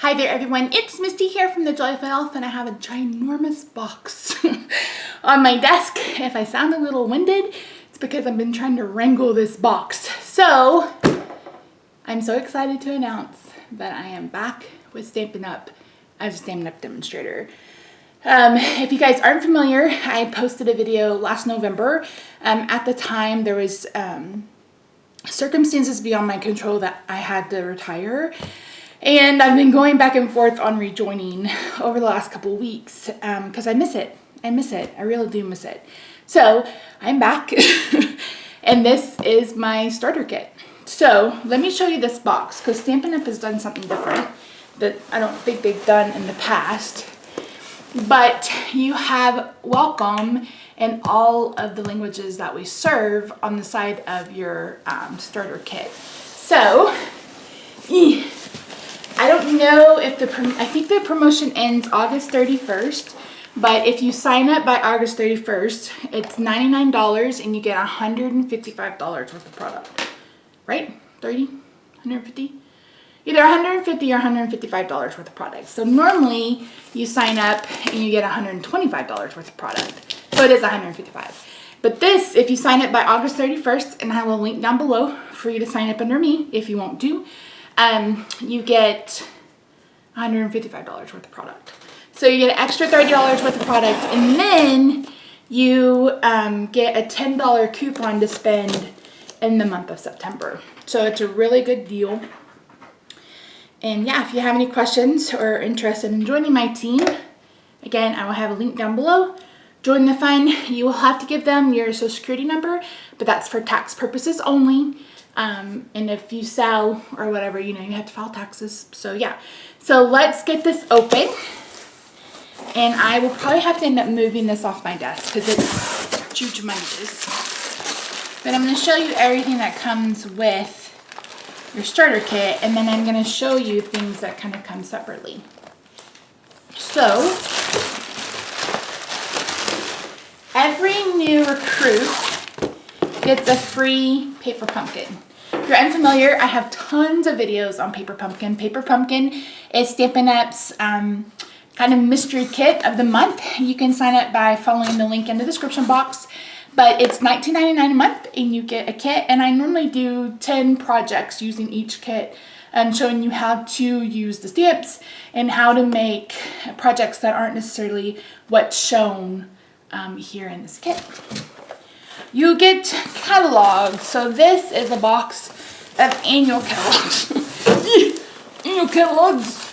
Hi there everyone, it's Misty here from TheJollyFatElf, and I have a ginormous box on my desk. If I sound a little winded, it's because I've been trying to wrangle this box. So, I'm so excited to announce that I am back with Stampin' Up! As a Stampin' Up! Demonstrator. If you guys aren't familiar, I posted a video last November. At the time, there was circumstances beyond my control that I had to retire. And I've been going back and forth on rejoining over the last couple of weeks because I miss it. I really do miss it. So I'm back and this is my starter kit. So let me show you this box because Stampin' Up! Has done something different that I don't think they've done in the past. But you have welcome in all of the languages that we serve on the side of your starter kit. So, I don't know if I think the promotion ends August 31st, but if you sign up by August 31st, it's $99 and you get $155 worth of product, right? 30, 150? Either $150 or $155 worth of product. So normally you sign up and you get $125 worth of product. So it is $155. But this, if you sign up by August 31st, and I will link down below for you to sign up under me if you won't do, you get $155 worth of product. So you get an extra $30 worth of product, and then you get a $10 coupon to spend in the month of September. So it's a really good deal. And yeah, if you have any questions or are interested in joining my team, again, I will have a link down below. Join the fun. You will have to give them your social security number, but that's for tax purposes only. And if you sell or whatever, you know, you have to file taxes. So yeah, so let's get this open. And I will probably have to end up moving this off my desk because it's humongous. But I'm going to show you everything that comes with your starter kit, and then I'm going to show you things that kind of come separately. So, every new recruit gets a free paper pumpkin. If you're unfamiliar, I have tons of videos on paper pumpkin. Paper pumpkin is Stampin' Up's kind of mystery kit of the month. You can sign up by following the link in the description box. But it's $19.99 a month and you get a kit, and I normally do 10 projects using each kit and showing you how to use the stamps and how to make projects that aren't necessarily what's shown here in this kit. You get catalogs. So this is a box of annual catalogs. Annual catalogs.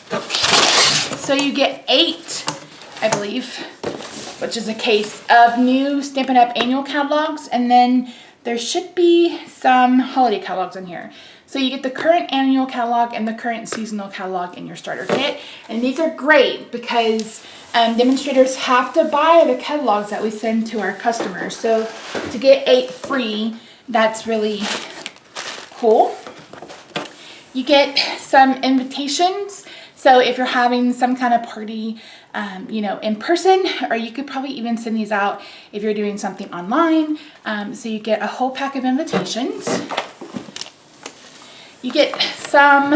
So you get 8, I believe, which is a case of new Stampin' Up! Annual catalogs, and then there should be some holiday catalogs in here. So you get the current annual catalog and the current seasonal catalog in your starter kit, and these are great because demonstrators have to buy the catalogs that we send to our customers. So to get 8 free, that's really cool. You get some invitations. So if you're having some kind of party, you know, in person, or you could probably even send these out if you're doing something online. So you get a whole pack of invitations. You get some,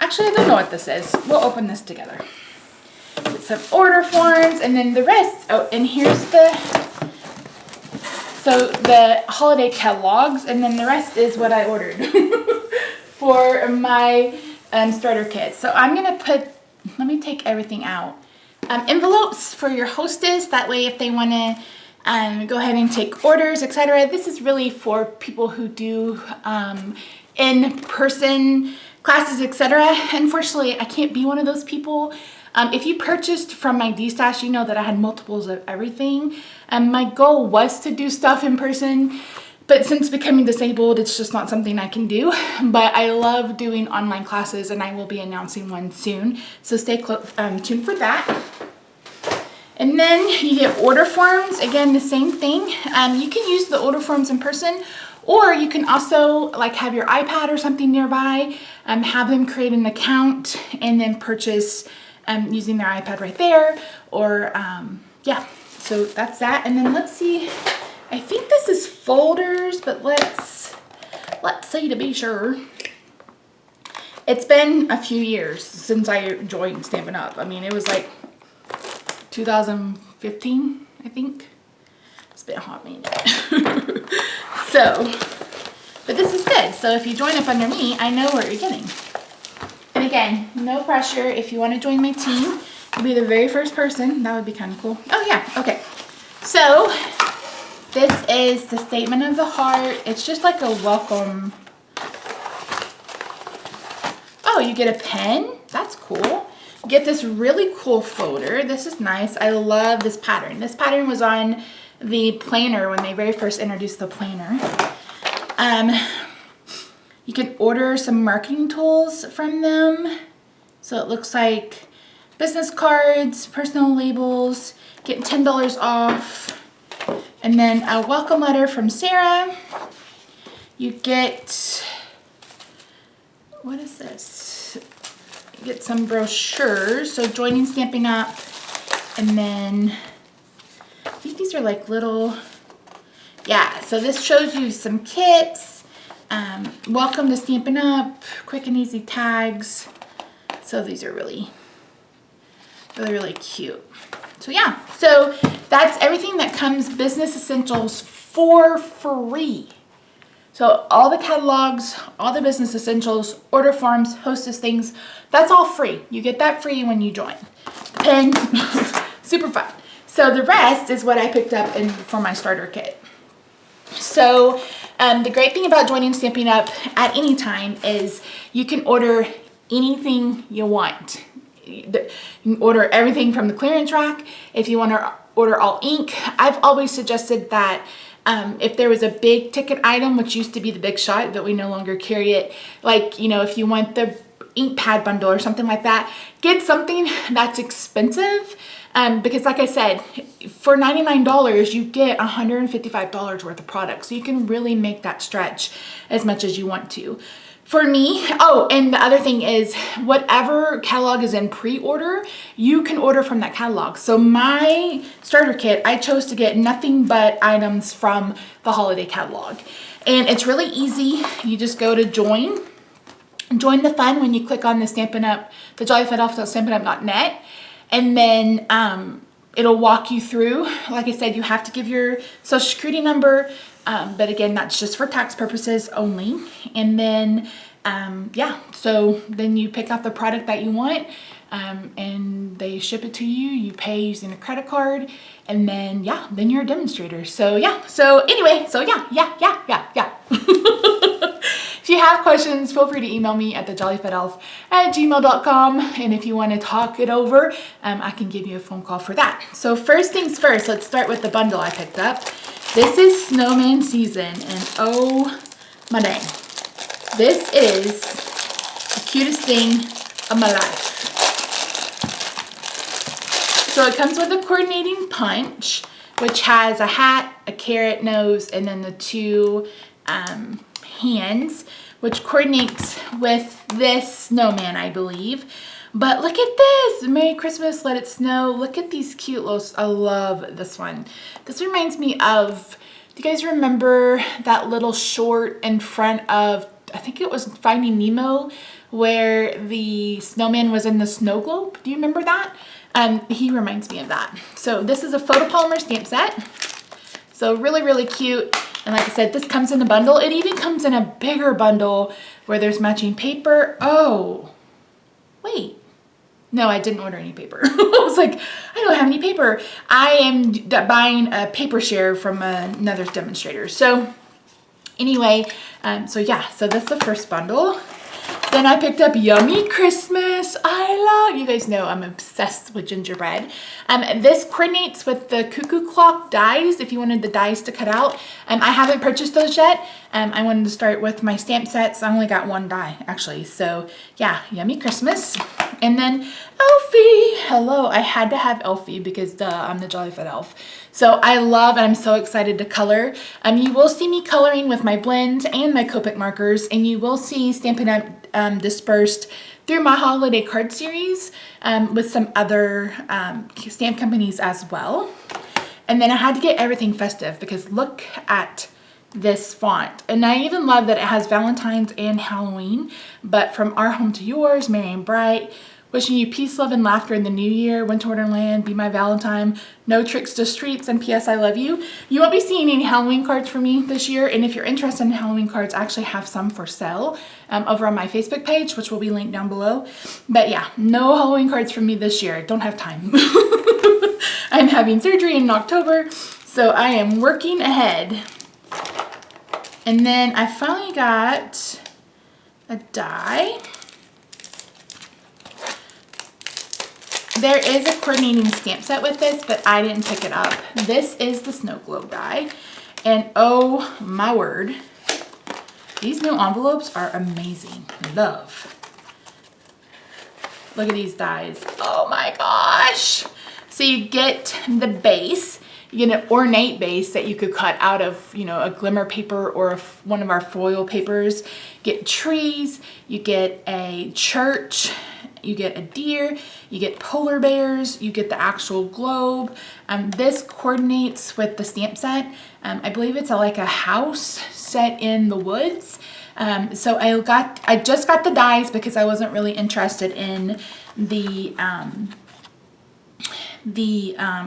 actually I don't know what this is. We'll open this together. Get some order forms, and then the rest, oh, and here's the holiday catalogs, and then the rest is what I ordered for my starter kit. So I'm gonna let me take everything out. Envelopes for your hostess, that way if they want to go ahead and take orders, etc. This is really for people who do in-person classes, etc. Unfortunately, I can't be one of those people. If you purchased from my D-Stash, you know that I had multiples of everything. My goal was to do stuff in person, but since becoming disabled, it's just not something I can do. But I love doing online classes, and I will be announcing one soon. So stay tuned for that. And then you get order forms. Again, the same thing. You can use the order forms in person, or you can also like have your iPad or something nearby, have them create an account and then purchase using their iPad right there. Or yeah, so that's that. And then let's see. I think this is folders, but let's see to be sure. It's been a few years since I joined Stampin' Up. I mean, it was like 2015, I think. It's been a hot minute. So, but this is good. So if you join up under me, I know what you're getting. And again, no pressure. If you want to join my team, you'll be the very first person. That would be kind of cool. Oh yeah, okay. So this is the statement of the heart. It's just like a welcome. Oh, you get a pen. That's cool. You get this really cool folder. This is nice. I love this pattern. This pattern was on the planner when they very first introduced the planner. You can order some marketing tools from them. So it looks like business cards, personal labels, get $10 off. And then a welcome letter from Sarah. You get, what is this? You get some brochures. So joining Stampin' Up. And then, I think these are like little, yeah, so this shows you some kits. Welcome to Stampin' Up, quick and easy tags. So these are really cute. So yeah, so that's everything that comes business essentials for free. So all the catalogs, all the business essentials, order forms, hostess things, that's all free. You get that free when you join. The pen, super fun. So the rest is what I picked up for my starter kit. So the great thing about joining Stampin' Up at any time is you can order anything you want. You can order everything from the clearance rack. If you want to order all ink, I've always suggested that if there was a big ticket item, which used to be the Big Shot, but we no longer carry it, like, you know, if you want the ink pad bundle or something like that, get something that's expensive. Because like I said, for $99, you get $155 worth of product. So you can really make that stretch as much as you want to. For me, oh, and the other thing is whatever catalog is in pre-order, you can order from that catalog. So my starter kit, I chose to get nothing but items from the holiday catalog. And it's really easy. You just go to join the fun when you click on the Stampin' Up, TheJollyFatElf.StampinUp.net. And then it'll walk you through. Like I said, you have to give your social security number, but again, that's just for tax purposes only. And then, yeah, so then you pick out the product that you want, and they ship it to you. You pay using a credit card, and then, yeah, then you're a demonstrator. So, yeah, so anyway, so yeah. If you have questions, feel free to email me at TheJollyFatElf@gmail.com. And if you want to talk it over, I can give you a phone call for that. So first things first, let's start with the bundle I picked up. This is snowman season, and oh my dang. This is the cutest thing of my life. So it comes with a coordinating punch, which has a hat, a carrot nose, and then the two hands, which coordinates with this snowman, I believe. But look at this, Merry Christmas, Let It Snow. Look at these cute little, I love this one. This reminds me of, do you guys remember that little short in front of, I think it was Finding Nemo, where the snowman was in the snow globe? Do you remember that? He reminds me of that. So this is a photopolymer stamp set. So really, really cute. And like I said, this comes in a bundle. It even comes in a bigger bundle where there's matching paper. Oh, wait. No, I didn't order any paper. I was like, I don't have any paper. I am buying a paper share from another demonstrator. So anyway, so yeah, so that's the first bundle. Then I picked up Yummy Christmas. You guys know I'm obsessed with gingerbread. This coordinates with the cuckoo clock dies, if you wanted the dies to cut out. I haven't purchased those yet. I wanted to start with my stamp sets. I only got one die, actually. So yeah, Yummy Christmas. And then Elfie. Hello, I had to have Elfie because I'm the Jolly Fat Elf. So I love, and I'm so excited to color. You will see me coloring with my blends and my Copic markers, and you will see Stampin' Up! Dispersed through my holiday card series with some other stamp companies as well. And then I had to get everything festive because look at this font. And I even love that it has Valentine's and Halloween, but from our home to yours, Merry and Bright. Wishing you peace, love, and laughter in the new year. Winter Wonderland, be my Valentine. No tricks to streets, and P.S. I love you. You won't be seeing any Halloween cards from me this year, and if you're interested in Halloween cards, I actually have some for sale over on my Facebook page, which will be linked down below. But yeah, no Halloween cards from me this year. I don't have time. I'm having surgery in October, so I am working ahead. And then I finally got a die. There is a coordinating stamp set with this, but I didn't pick it up. This is the snow globe die. And oh my word, these new envelopes are amazing. Love. Look at these dies. Oh my gosh. So you get the base. You get an ornate base that you could cut out of, you know, a glimmer paper or one of our foil papers. You get trees, you get a church, you get a deer, you get polar bears, you get the actual globe. This coordinates with the stamp set. I believe it's like a house set in the woods. So I just got the dies because I wasn't really interested in the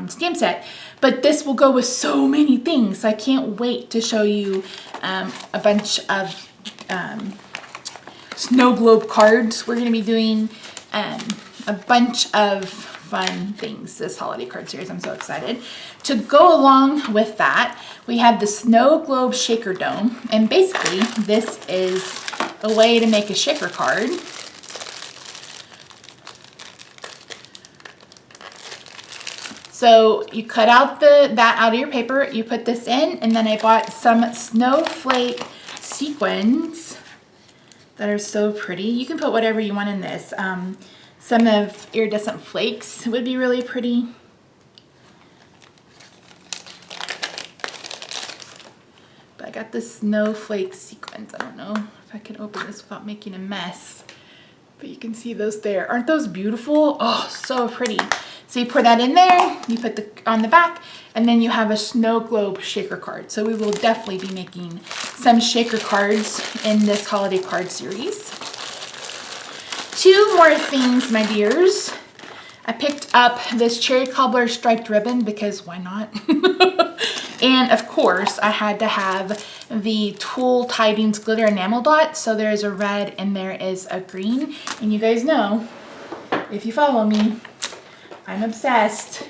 stamp set, but this will go with so many things. So I can't wait to show you a bunch of snow globe cards. We're going to be doing a bunch of fun things this holiday card series. I'm so excited. To go along with that, we have the snow globe shaker dome, and basically this is a way to make a shaker card. So you cut out that out of your paper, you put this in, and then I bought some snowflake sequins that are so pretty. You can put whatever you want in this. Some of iridescent flakes would be really pretty. But I got the snowflake sequins. I don't know if I can open this without making a mess. But you can see those there. Aren't those beautiful? Oh, so pretty. So you pour that in there, you put on the back, and then you have a snow globe shaker card. So we will definitely be making some shaker cards in this holiday card series. Two more things, my dears. I picked up this cherry cobbler striped ribbon because why not? And of course, I had to have the Tulle Tidings glitter enamel dot. So there's a red and there is a green. And you guys know, if you follow me, I'm obsessed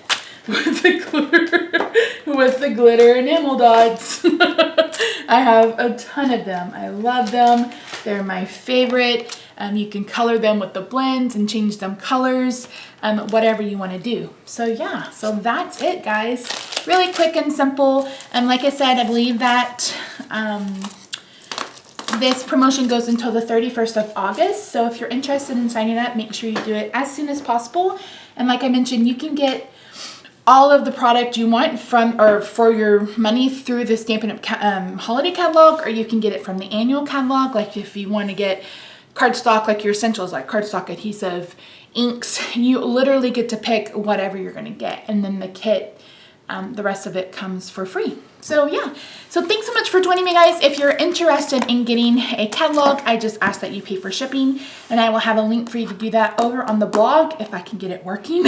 with the glitter enamel dots. I have a ton of them. I love them. They're my favorite. You can color them with the blends and change them colors, whatever you want to do. So yeah, so that's it, guys. Really quick and simple. And like I said, I believe that this promotion goes until the 31st of August. So if you're interested in signing up, make sure you do it as soon as possible. And like I mentioned, you can get all of the product you want from or for your money through the Stampin' Up! Holiday catalog, or you can get it from the annual catalog. Like if you want to get cardstock, like your essentials, like cardstock, adhesive, inks, you literally get to pick whatever you're going to get. And then the kit, the rest of it comes for free. So yeah, so thanks so much for joining me, guys. If you're interested in getting a catalog, I just ask that you pay for shipping, and I will have a link for you to do that over on the blog if I can get it working.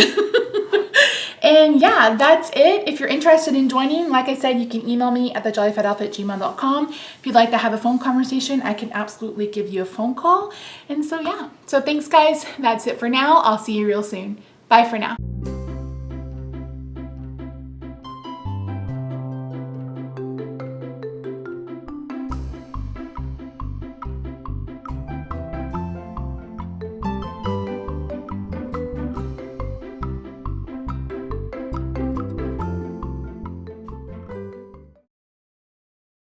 And yeah, that's it. If you're interested in joining, like I said, you can email me at TheJollyFatElf@gmail.com. If you'd like to have a phone conversation, I can absolutely give you a phone call. And so yeah, so thanks guys. That's it for now. I'll see you real soon. Bye for now.